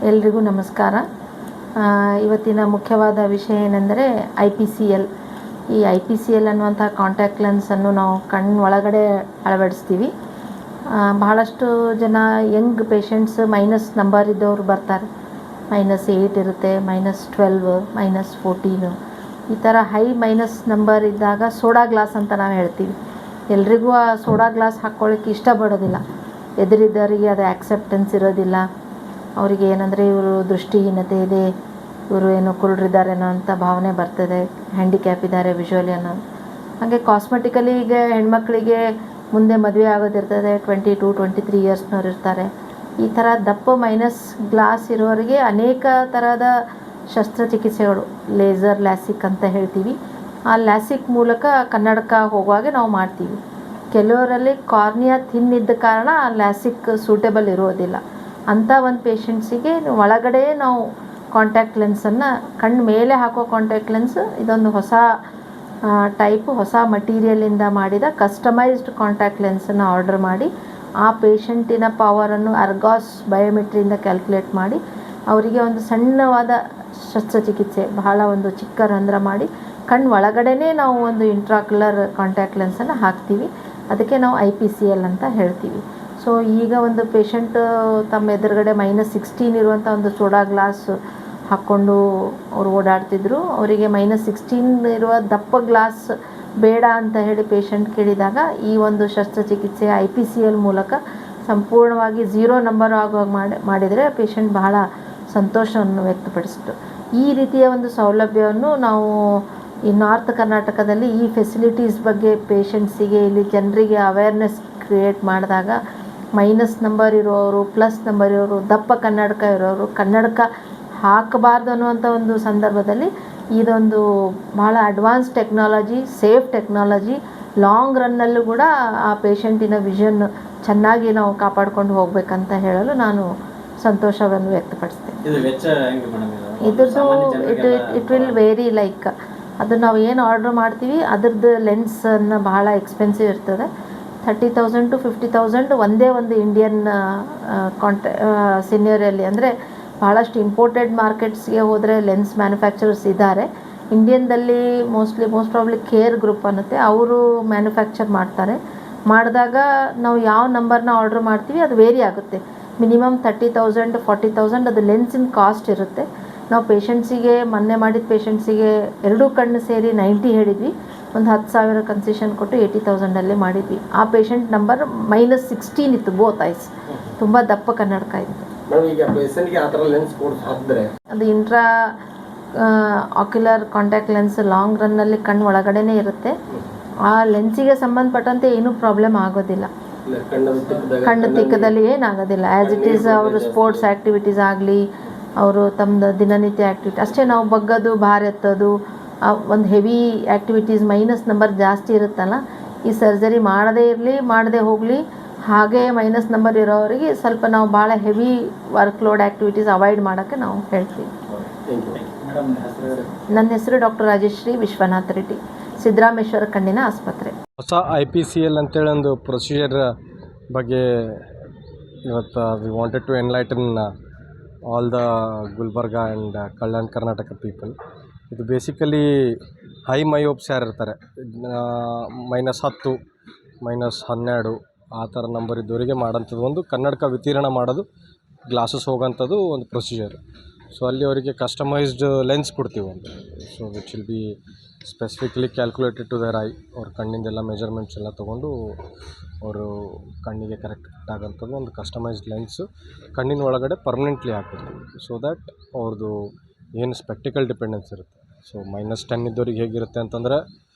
ಎಲ್ರಿಗೂ ನಮಸ್ಕಾರ. ಇವತ್ತಿನ ಮುಖ್ಯವಾದ ವಿಷಯ ಏನೆಂದರೆ IPCL. ಈ IPCL ಅನ್ನುವಂಥ ಕಾಂಟ್ಯಾಕ್ಟ್ ಲೆನ್ಸನ್ನು ನಾವು ಒಳಗಡೆ ಅಳವಡಿಸ್ತೀವಿ. ಬಹಳಷ್ಟು ಜನ ಯಂಗ್ ಪೇಷಂಟ್ಸ್ ಮೈನಸ್ ನಂಬರ್ ಇದ್ದವರು ಬರ್ತಾರೆ. -8 ಇರುತ್ತೆ, -12, -14 ಈ ಥರ ಹೈ ಮೈನಸ್ ನಂಬರ್ ಇದ್ದಾಗ ಸೋಡಾ ಗ್ಲಾಸ್ ಅಂತ ನಾವು ಹೇಳ್ತೀವಿ. ಎಲ್ರಿಗೂ ಆ ಸೋಡಾ ಗ್ಲಾಸ್ ಹಾಕ್ಕೊಳ್ಳಿಕ್ಕೆ ಇಷ್ಟಪಡೋದಿಲ್ಲ. ಎದುರಿದ್ದವರಿಗೆ ಅದು ಆಕ್ಸೆಪ್ಟೆನ್ಸ್ ಇರೋದಿಲ್ಲ. ಅವರಿಗೆ ಏನಂದರೆ ಇವರು ದೃಷ್ಟಿಹೀನತೆ ಇದೆ, ಇವರು ಏನೋ ಕುರುಡ್ರಿದ್ದಾರೇನೋ ಅಂತ ಭಾವನೆ ಬರ್ತದೆ, ಹ್ಯಾಂಡಿಕ್ಯಾಪ್ ಇದ್ದಾರೆ ವಿಜುವಲಿ ಅನ್ನೋ. ಹಾಗೆ ಕಾಸ್ಮೆಟಿಕಲಿ ಈಗ ಹೆಣ್ಮಕ್ಳಿಗೆ ಮುಂದೆ ಮದುವೆ ಆಗೋದಿರ್ತದೆ, 22-23 ಇಯರ್ಸ್ನವ್ರು ಇರ್ತಾರೆ. ಈ ಥರ ದಪ್ಪ ಮೈನಸ್ ಗ್ಲಾಸ್ ಇರೋರಿಗೆ ಅನೇಕ ಥರದ ಶಸ್ತ್ರಚಿಕಿತ್ಸೆಗಳು, ಲೇಸರ್ ಲ್ಯಾಸಿಕ್ ಅಂತ ಹೇಳ್ತೀವಿ. ಆ ಲ್ಯಾಸಿಕ್ ಮೂಲಕ ಕನ್ನಡಕ ಹೋಗುವಾಗೆ ನಾವು ಮಾಡ್ತೀವಿ. ಕೆಲವರಲ್ಲಿ ಕಾರ್ನಿಯಾ ಥಿನ್ ಇದ್ದ ಕಾರಣ ಆ ಲ್ಯಾಸಿಕ್ ಸೂಟೇಬಲ್ ಇರೋದಿಲ್ಲ. ಅಂಥ ಒಂದು ಪೇಷಂಟ್ಸಿಗೆ ಒಳಗಡೆ ನಾವು ಕಾಂಟ್ಯಾಕ್ಟ್ ಲೆನ್ಸನ್ನು ಕಣ್ಣು ಮೇಲೆ ಹಾಕೋ ಕಾಂಟ್ಯಾಕ್ಟ್ ಲೆನ್ಸ್ ಇದೊಂದು ಹೊಸ ಹೊಸ ಮಟೀರಿಯಲಿಂದ ಮಾಡಿದ ಕಸ್ಟಮೈಸ್ಡ್ ಕಾಂಟ್ಯಾಕ್ಟ್ ಲೆನ್ಸನ್ನು ಆರ್ಡರ್ ಮಾಡಿ ಆ ಪೇಷಂಟಿನ ಪವರನ್ನು ಅರ್ಗಾಸ್ ಬಯೋಮೆಟ್ರಿಯಿಂದ ಕ್ಯಾಲ್ಕುಲೇಟ್ ಮಾಡಿ ಅವರಿಗೆ ಒಂದು ಸಣ್ಣವಾದ ಶಸ್ತ್ರಚಿಕಿತ್ಸೆ, ಬಹಳ ಒಂದು ಚಿಕ್ಕ ರಂಧ್ರ ಮಾಡಿ ಕಣ್ಣು ಒಳಗಡೆನೇ ನಾವು ಒಂದು ಇಂಟ್ರಾಕ್ಯುಲರ್ ಕಾಂಟ್ಯಾಕ್ಟ್ ಲೆನ್ಸನ್ನು ಹಾಕ್ತೀವಿ. ಅದಕ್ಕೆ ನಾವು IPCL ಅಂತ ಹೇಳ್ತೀವಿ. ಸೊ ಈಗ ಒಂದು ಪೇಷಂಟ್ ತಮ್ಮ ಎದುರುಗಡೆ -16 ಇರುವಂಥ ಒಂದು ಸೋಡಾ ಗ್ಲಾಸ್ ಹಾಕ್ಕೊಂಡು ಅವರು ಓಡಾಡ್ತಿದ್ರು. ಅವರಿಗೆ -16 ಇರುವ ದಪ್ಪ ಗ್ಲಾಸ್ ಬೇಡ ಅಂತ ಹೇಳಿ ಪೇಷಂಟ್ ಕೇಳಿದಾಗ ಈ ಒಂದು ಶಸ್ತ್ರಚಿಕಿತ್ಸೆ IPCL ಮೂಲಕ ಸಂಪೂರ್ಣವಾಗಿ 0 ನಂಬರ್ ಆಗುವಾಗ ಮಾಡಿದರೆ ಪೇಷಂಟ್ ಬಹಳ ಸಂತೋಷವನ್ನು ವ್ಯಕ್ತಪಡಿಸಿತು. ಈ ರೀತಿಯ ಒಂದು ಸೌಲಭ್ಯವನ್ನು ನಾವು ಈ ನಾರ್ತ್ ಕರ್ನಾಟಕದಲ್ಲಿ ಈ ಫೆಸಿಲಿಟೀಸ್ ಬಗ್ಗೆ ಪೇಷಂಟ್ಸಿಗೆ, ಇಲ್ಲಿ ಜನರಿಗೆ ಅವೇರ್ನೆಸ್ ಕ್ರಿಯೇಟ್ ಮಾಡಿದಾಗ ಮೈನಸ್ ನಂಬರ್ ಇರೋರು, ಪ್ಲಸ್ ನಂಬರ್ ಇರೋರು, ದಪ್ಪ ಕನ್ನಡಕ ಇರೋರು, ಕನ್ನಡಕ ಹಾಕಬಾರ್ದು ಅನ್ನುವಂಥ ಒಂದು ಸಂದರ್ಭದಲ್ಲಿ ಇದೊಂದು ಭಾಳ advance technology, safe technology. Long ರನ್ನಲ್ಲೂ ಕೂಡ ಆ ಪೇಷಂಟಿನ ವಿಷನ್ ಚೆನ್ನಾಗಿ ನಾವು ಕಾಪಾಡ್ಕೊಂಡು ಹೋಗಬೇಕಂತ ಹೇಳಲು ನಾನು ಸಂತೋಷವನ್ನು ವ್ಯಕ್ತಪಡಿಸ್ತೇನೆ. ಇದ್ರದ್ದು ಇಟ್ ವಿಲ್ ವೇರಿ, ಲೈಕ್ ಅದು ನಾವು ಏನು ಆರ್ಡ್ರ್ ಮಾಡ್ತೀವಿ ಅದ್ರದ್ದು ಲೆನ್ಸನ್ನು ಬಹಳ ಎಕ್ಸ್ಪೆನ್ಸಿವ್ ಇರ್ತದೆ. 30,000 to 50,000 ಒಂದೇ ಒಂದು ಇಂಡಿಯನ್ ಸಿನಿಯರಲ್ಲಿ. ಅಂದರೆ ಭಾಳಷ್ಟು ಇಂಪೋರ್ಟೆಡ್ ಮಾರ್ಕೆಟ್ಸ್ಗೆ ಹೋದರೆ ಲೆನ್ಸ್ ಮ್ಯಾನುಫ್ಯಾಕ್ಚರರ್ಸ್ ಇದ್ದಾರೆ. ಇಂಡಿಯನ್ದಲ್ಲಿ ಮೋಸ್ಟ್ ಪ್ರಾಬ್ಲಿ ಕೇರ್ ಗ್ರೂಪ್ ಅನ್ನುತ್ತೆ, ಅವರು ಮ್ಯಾನುಫ್ಯಾಕ್ಚರ್ ಮಾಡ್ತಾರೆ. ಮಾಡಿದಾಗ ನಾವು ಯಾವ ನಂಬರ್ನ ಆರ್ಡ್ರ್ ಮಾಡ್ತೀವಿ ಅದು ವೇರಿ ಆಗುತ್ತೆ. ಮಿನಿಮಮ್ 30,000 40,000 ಅದು ಲೆನ್ಸಿನ ಕಾಸ್ಟ್ ಇರುತ್ತೆ. ನಾವು ಪೇಷಂಟ್ಸಿಗೆ ಮೊನ್ನೆ ಮಾಡಿದ ಪೇಷಂಟ್ಸಿಗೆ 2 ಕಣ್ಣು ಸೇರಿ 90 ಹೇಳಿದ್ವಿ. ಒಂದು 10,000 ಕನ್ಸೆಷನ್ ಕೊಟ್ಟು 80,000 ಮಾಡಿದ್ವಿ. ಆ ಪೇಷಂಟ್ ನಂಬರ್ -16 ಇತ್ತು, ಬೋತ್ ಐಸ್. ತುಂಬ ದಪ್ಪ ಕನ್ನಡಕ ಇತ್ತು. ಅದು intra ocular contact lens long ರನ್ನಲ್ಲಿ ಕಣ್ಣು ಒಳಗಡೆನೇ ಇರುತ್ತೆ. ಆ ಲೆನ್ಸಿಗೆ ಸಂಬಂಧಪಟ್ಟಂತೆ ಏನೂ ಪ್ರಾಬ್ಲಮ್ ಆಗೋದಿಲ್ಲ. ಕಣ್ಣು ತಿಕ್ಕದಲ್ಲಿ ಏನಾಗೋದಿಲ್ಲ. ಆ್ಯಸ್ ಇಟ್ ಈಸ್ ಅವರು ಸ್ಪೋರ್ಟ್ಸ್ ಆ್ಯಕ್ಟಿವಿಟೀಸ್ ಆಗಲಿ, ಅವರು ತಮ್ಮದು ದಿನನಿತ್ಯ ಆ್ಯಕ್ಟಿವಿಟಿ ಅಷ್ಟೇ. ನಾವು ಬಗ್ಗೋದು, ಭಾರ ಎತ್ತೋದು, ಒಂದು ಹೆವಿ ಆ್ಯಕ್ಟಿವಿಟೀಸ್ ಮೈನಸ್ ನಂಬರ್ ಜಾಸ್ತಿ ಇರುತ್ತಲ್ಲ, ಈ ಸರ್ಜರಿ ಮಾಡದೇ ಇರಲಿ ಮಾಡದೇ ಹೋಗಲಿ, ಹಾಗೇ ಮೈನಸ್ ನಂಬರ್ ಇರೋರಿಗೆ ಸ್ವಲ್ಪ ನಾವು ಭಾಳ ಹೆವಿ ವರ್ಕ್ಲೋಡ್ ಆ್ಯಕ್ಟಿವಿಟೀಸ್ ಅವಾಯ್ಡ್ ಮಾಡೋಕ್ಕೆ ನಾವು ಹೇಳ್ತೀವಿ. ನನ್ನ ಹೆಸರು ಡಾಕ್ಟರ್ ರಾಜಶ್ರೀ ವಿಶ್ವನಾಥ್ ರೆಡ್ಡಿ, ಸಿದ್ದರಾಮೇಶ್ವರ ಕಣ್ಣಿನ ಆಸ್ಪತ್ರೆ. ಹೊಸ IPCL ಅಂತೇಳಿ ಒಂದು ಪ್ರೊಸೀಜರ್ ಬಗ್ಗೆ ಇವತ್ತು we wanted to enlighten all the Gulbarga and Kalyana Karnataka people. ಇದು ಬೇಸಿಕಲಿ ಹೈ ಮಯೋಪ್ಸ್ ಯಾರು ಇರ್ತಾರೆ, -10, -12 ಆ ಥರ ನಂಬರ್ ಇದ್ದವರಿಗೆ ಮಾಡೋಂಥದ್ದು ಒಂದು ಕನ್ನಡಕ ವಿತೀರ್ಣ ಮಾಡೋದು, ಗ್ಲಾಸಸ್ ಹೋಗೋಂಥದ್ದು ಒಂದು ಪ್ರೊಸೀಜರ್. ಸೊ ಅಲ್ಲಿ ಅವರಿಗೆ ಕಸ್ಟಮೈಸ್ಡ್ ಲೆನ್ಸ್ ಕೊಡ್ತೀವಿ ಒಂದು. So which will be specifically calculated to their eye. ಅವ್ರ ಕಣ್ಣಿಂದೆಲ್ಲ ಮೆಜರ್ಮೆಂಟ್ಸ್ ಎಲ್ಲ ತೊಗೊಂಡು ಅವರು ಕಣ್ಣಿಗೆ ಕರೆಕ್ಟ್ ಫಿಟ್ ಆಗೋಂಥದ್ದು ಒಂದು ಕಸ್ಟಮೈಸ್ಡ್ ಲೆನ್ಸು ಕಣ್ಣಿನ ಒಳಗಡೆ ಪರ್ಮನೆಂಟ್ಲಿ ಹಾಕ್ಬಿಡ್ತೀವಿ. ಸೊ ದ್ಯಾಟ್ ಅವ್ರದ್ದು ಏನು ಸ್ಪೆಕ್ಟಿಕಲ್ ಡಿಪೆಂಡೆನ್ಸ್ ಇರುತ್ತೆ. ಸೊ -10 ಇದ್ದವ್ರಿಗೆ ಹೇಗಿರುತ್ತೆ ಅಂತಂದರೆ,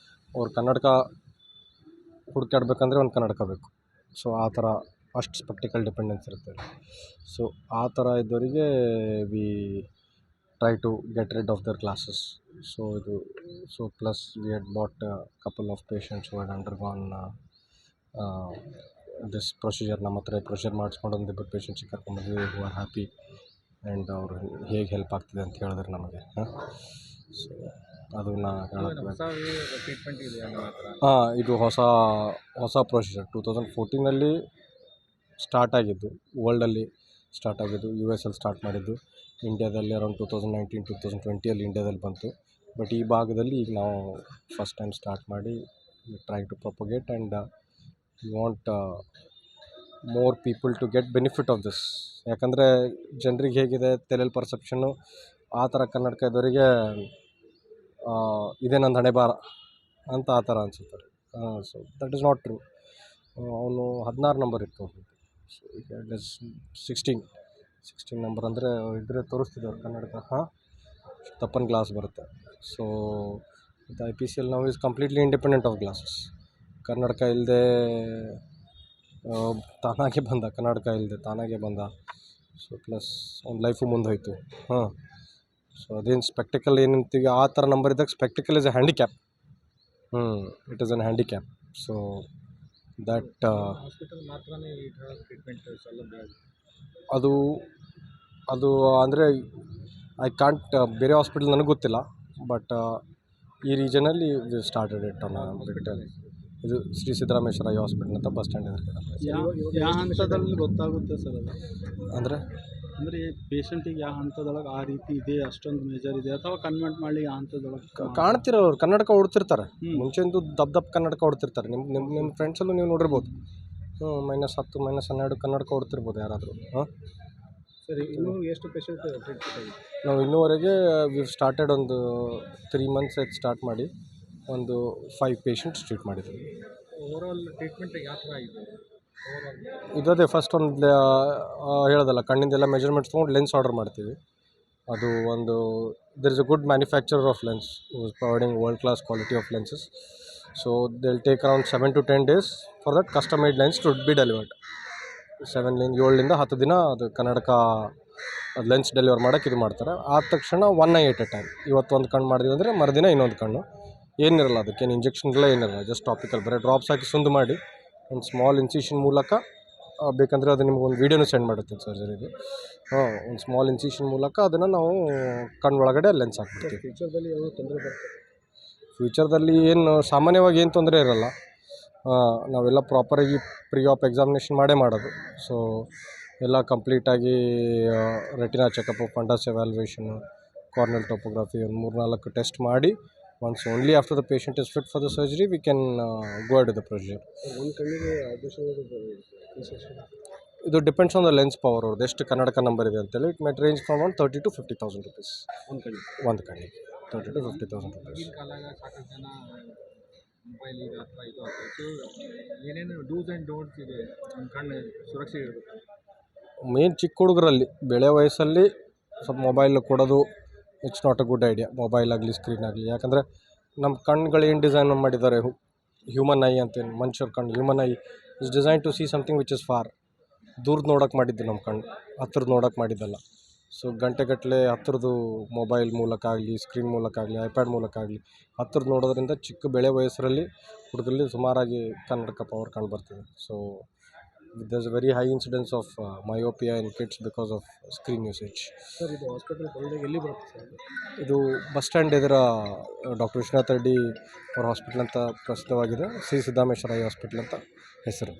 ಅವ್ರ ಕನ್ನಡಕ ಹುಡುಕಾಡ್ಬೇಕಂದ್ರೆ ಒಂದು ಕನ್ನಡಕ ಬೇಕು. ಸೊ ಆ ಥರ ಅಷ್ಟು ಸ್ಪೆಕ್ಟಿಕಲ್ ಡಿಪೆಂಡೆನ್ಸ್ ಇರುತ್ತೆ. ಸೊ ಆ ಥರ ಇದ್ದವರಿಗೆ we try to get rid of their glasses. So plus we had but couple of patients who had undergone this procedure. ನಮ್ಮ ಹತ್ರ ಪ್ರೊಸೀಜರ್ ಮಾಡಿಸ್ಕೊಂಡು ಒಂದಿಬ್ಬರು ಪೇಷಂಟ್ಸಿಗೆ ಕರ್ಕೊಂಡ್ಬಂದ್ವಿ ಹೂ ಆರ್ ಹ್ಯಾಪಿ. ಆ್ಯಂಡ್ ಅವರು ಹೇಗೆ ಹೆಲ್ಪ್ ಆಗ್ತಿದೆ ಅಂತ ಹೇಳಿದ್ರೆ ನಮಗೆ. ಸೊ ಅದನ್ನು ಇದು ಹೊಸ ಪ್ರೊಸೀಜರ್ 2014 ಸ್ಟಾರ್ಟ್ ಆಗಿದ್ದು, ವರ್ಲ್ಡಲ್ಲಿ ಸ್ಟಾರ್ಟ್ ಆಗಿದ್ದು. US ಅಲ್ಲಿ ಸ್ಟಾರ್ಟ್ ಮಾಡಿದ್ದು, ಇಂಡಿಯಾದಲ್ಲಿ ಅರೌಂಡ್ 2019-2020 ಇಂಡಿಯಾದಲ್ಲಿ ಬಂತು. ಬಟ್ ಈ ಭಾಗದಲ್ಲಿ ಈಗ ನಾವು ಫಸ್ಟ್ ಟೈಮ್ ಸ್ಟಾರ್ಟ್ ಮಾಡಿ try to propagate and we want more people to get benefit of this. ಯಾಕಂದರೆ ಜನರಿಗೆ ಹೇಗಿದೆ ತಲೆಯಲ್ಲಿ ಪರ್ಸೆಪ್ಷನ್ನು ಆ ಥರ ಕನ್ನಡಕ ಇದ್ದವರಿಗೆ ಇದೇ ನಂದು ಹಣೆ ಬಾರ ಅಂತ ಆ ಥರ ಅನಿಸುತ್ತಾರೆ. So that is not true. ಅವನು 16 ನಂಬರ್ ಇತ್ತು, ಸೊ ಈಗ ಇಟ್ ಇಸ್ 16 ನಂಬರ್ ಅಂದರೆ ಇದ್ರೆ ತೋರಿಸ್ತಿದ್ದವ್ರು ಕನ್ನಡಕ. ತಪ್ಪನ್ ಗ್ಲಾಸ್ ಬರುತ್ತೆ. ಸೊ ದ IPCL ನಾವು is completely independent of glasses. ಕನ್ನಡಕ ಇಲ್ಲದೆ ತಾನಾಗೆ ಬಂದ, ಕನ್ನಡಕ ಇಲ್ಲದೆ ತಾನಾಗೆ ಬಂದ. ಸೊ ಪ್ಲಸ್ ಅವ್ನ ಲೈಫು ಮುಂದೆ ಹೋಯ್ತು. ಸೊ ಅದೇನು ಸ್ಪೆಕ್ಟಿಕಲ್ ಏನಂತೀವಿ ಆ ಥರ ನಂಬರ್ ಇದ್ದಾಗ spectacle is A handicap. It is an handicap. So that hospital ಮಾತ್ರನೇ ಈ ಥರ ಟ್ರೀಟ್ಮೆಂಟ್ ಸೌಲಭ್ಯ ಅದು ಅಂದರೆ ಐ ಕಾಂಟ್ ಬೇರೆ ಹಾಸ್ಪಿಟಲ್ ನನಗೆ ಗೊತ್ತಿಲ್ಲ. ಬಟ್ ಈ ರೀಜನಲ್ಲಿ ಇದು ಸ್ಟಾರ್ಟೆಡ್ ಇಟ್ ಆನ್ ಬಿಟ್. ಇದು ಶ್ರೀ ಸಿದ್ದರಾಮೇಶ್ವರ ಐ ಹಾಸ್ಪಿಟಲ್ ಅಂತ ಬಸ್ ಸ್ಟ್ಯಾಂಡ್ ಇದೆ. ಯಾವ ಹಂತದಲ್ಲಿ ಗೊತ್ತಾಗುತ್ತೆ ಸರ್ ಅದು? ಅಂದರೆ ಪೇಷಂಟಿಗೆ ಯಾವ ಹಂತದೊಳಗೆ ಆ ರೀತಿ ಇದೆ, ಅಷ್ಟೊಂದು ಮೇಜರ್ ಇದೆ, ಅಥವಾ ಕನ್ವರ್ಟ್ ಮಾಡಿ ಆ ಹಂತದೊಳಗೆ ಕಾಣ್ತಿರೋರು ಕನ್ನಡಕ ಹೊಡ್ತಿರ್ತಾರೆ. ಮುಂಚೆಂದು ದಪ್ಪ ಕನ್ನಡಕ ಹೊಡ್ತಿರ್ತಾರೆ. ನಿಮ್ಮ ಫ್ರೆಂಡ್ಸಲ್ಲೂ ನೀವು ನೋಡಿರ್ಬೋದು. -10 -12 ಕನ್ನಡಕ ಹೊಡ್ತಿರ್ಬೋದು ಯಾರಾದರೂ. ಸರಿ, ಇನ್ನೂ ಎಷ್ಟು ಪೇಷಂಟ್ ಟ್ರೀಟ್ಮೆಂಟ್ ಆಗಿದೆ? ನಾವು ಇನ್ನೂವರೆಗೆ ವಿವ್ ಸ್ಟಾರ್ಟೆಡ್ ಒಂದು 3 months ಆಯ್ತು ಸ್ಟಾರ್ಟ್ ಮಾಡಿ. ಒಂದು 5 ಪೇಷಂಟ್ಸ್ ಟ್ರೀಟ್ ಮಾಡಿದ್ವಿ. ಓವರಾಲ್ ಟ್ರೀಟ್ಮೆಂಟ್ ಯಾವ ಥರ ಇದೆ? ಇದೇ ಫಸ್ಟ್ ಒಂದು ಹೇಳೋದಲ್ಲ, ಕಣ್ಣಿಂದೆಲ್ಲ ಮೆಜರ್ಮೆಂಟ್ಸ್ ತೊಗೊಂಡು ಲೆನ್ಸ್ ಆರ್ಡರ್ ಮಾಡ್ತೀವಿ. ಅದು ಒಂದು there is a good manufacturer of lens who is providing world class quality of lenses. So they will take around 7 to 10 days for that customized lens to be delivered. 7ರಿಂದ 10 ದಿನ ಅದು ಕನ್ನಡಕ ಅದು lens deliver ಮಾಡೋಕ್ಕೆ ಇದು ಮಾಡ್ತಾರೆ. ಆದ ತಕ್ಷಣ 1 eye at a time. ಇವತ್ತು ಒಂದು ಕಣ್ಣು ಮಾಡಿದ್ವಿ ಅಂದರೆ ಮರುದಿನ ಇನ್ನೊಂದು ಕಣ್ಣು. ಏನಿರಲ್ಲ, ಅದಕ್ಕೇನು ಇಂಜೆಕ್ಷನ್ಗಳೇ ಏನಿರಲ್ಲ, ಜಸ್ಟ್ ಟಾಪಿಕಲ್ ಬರೀ ಡ್ರಾಪ್ಸ್ ಹಾಕಿ ಸುಂದು ಮಾಡಿ ಒಂದು ಸ್ಮಾಲ್ ಇನ್ಸಿಷನ್ ಮೂಲಕ, ಬೇಕಂದರೆ ಅದು ನಿಮ್ಗೊಂದು ವೀಡಿಯೋನು ಸೆಂಡ್ ಮಾಡುತ್ತೆ ಸರ್ಜರಿದು. ಒಂದು ಸ್ಮಾಲ್ ಇನ್ಸಿಷನ್ ಮೂಲಕ ಅದನ್ನು ನಾವು ಕಣ್ಣು ಒಳಗಡೆ ಲೆನ್ಸ್ ಹಾಕ್ಬಿಡ್ತೀವಿ. ಫ್ಯೂಚರ್ದಲ್ಲಿ ಏನೋ ತೊಂದರೆ ಬರ್ತದೆ? ಫ್ಯೂಚರ್ದಲ್ಲಿ ಏನು ಸಾಮಾನ್ಯವಾಗಿ ಏನು ತೊಂದರೆ ಇರೋಲ್ಲ. ನಾವೆಲ್ಲ ಪ್ರಾಪರಾಗಿ ಪ್ರೀ ಆಪ್ ಎಕ್ಸಾಮಿನೇಷನ್ ಮಾಡೇ ಮಾಡೋದು. ಸೊ ಎಲ್ಲ ಕಂಪ್ಲೀಟಾಗಿ retina checkup, fundus evaluation, corneal topography ಒಂದು 3-4 ಟೆಸ್ಟ್ ಮಾಡಿ, once only after the patient is fit for the surgery we can go at the procedure. ಒಂದು ಕಣ್ಣಿಗೆ ಇದು depends on the lens power ಅವ್ರದ್ದು ಎಷ್ಟು ಕನ್ನಡಕ ನಂಬರ್ ಇದೆ ಅಂತೇಳಿ. It might range from 30,000 to 50,000 rupees. ಒಂದು ಕಣ್ಣಿಗೆ 30,000 to 50,000 rupees. ಈಗಿನ ಕಾಲಾಗ ಸಾಕಷ್ಟು ಜನ ಮೊಬೈಲ್ ಇದು ಅಥವಾ ಇದು ಆಗ್ತದೆ. ಸೊ ಏನೇನು ಡೂಸ್ ಆ್ಯಂಡ್ ಡೋಂಟ್ಸ್ ಇದೆ ನಮ್ಮ ಕಣ್ಣು ಸುರಕ್ಷೆ ಇರಬೇಕು? ಮೇನ್ ಚಿಕ್ಕ ಹುಡುಗರಲ್ಲಿ ಬೆಳೆ ವಯಸ್ಸಲ್ಲಿ ಸ್ವಲ್ಪ ಮೊಬೈಲ್ ಕೊಡೋದು it's not a good idea. Mobile ಆಗಲಿ ಸ್ಕ್ರೀನ್ ಆಗಲಿ. ಯಾಕಂದರೆ ನಮ್ಮ ಕಣ್ಣುಗಳು ಏನು ಡಿಸೈನ್ ಮಾಡಿದ್ದಾರೆ, ಹ್ಯೂಮನ್ ಐ ಅಂತೇನು ಮನುಷ್ಯರ ಕಣ್ಣು, human eye is design to see something which is far. ದೂರದ್ದು ನೋಡೋಕೆ ಮಾಡಿದ್ದು ನಮ್ಮ ಕಣ್ಣು, ಹತ್ರದ್ದು ನೋಡೋಕೆ ಮಾಡಿದ್ದಲ್ಲ. ಸೊ ಗಂಟೆಗಟ್ಟಲೆ ಹತ್ರದ್ದು ಮೊಬೈಲ್ ಮೂಲಕ ಆಗಲಿ, ಸ್ಕ್ರೀನ್ ಮೂಲಕ ಆಗಲಿ, ಐಪ್ಯಾಡ್ ಮೂಲಕ ಆಗಲಿ ಹತ್ರದ್ದು ನೋಡೋದ್ರಿಂದ ಚಿಕ್ಕ ಬೆಳೆ ವಯಸ್ಸರಲ್ಲಿ ಹುಡುಗರಲ್ಲಿ ಸುಮಾರಾಗಿ ಕನ್ನಡಕ ಪವರ್ ಕಂಡು ಬರ್ತದೆ. So there is a very high incidence of myopia in kids because of screen usage. Sir, ಇದು ಹಾಸ್ಪಿಟಲ್ ಬಂದಾಗ ಎಲ್ಲಿ ಬರುತ್ತೆ ಸರ್? ಇದು ಬಸ್ ಸ್ಟ್ಯಾಂಡ್ ಎದುರ ಡಾಕ್ಟರ್ ವಿಶ್ವನಾಥ್ ರೆಡ್ಡಿ ಅವ್ರ ಹಾಸ್ಪಿಟ್ಲ್ ಅಂತ ಪ್ರಸಿದ್ಧವಾಗಿದೆ. ಶ್ರೀ ಸಿದ್ದರಾಮೇಶ್ವರ ಐ ಹಾಸ್ಪಿಟ್ಲ್ ಅಂತ ಹೆಸರು.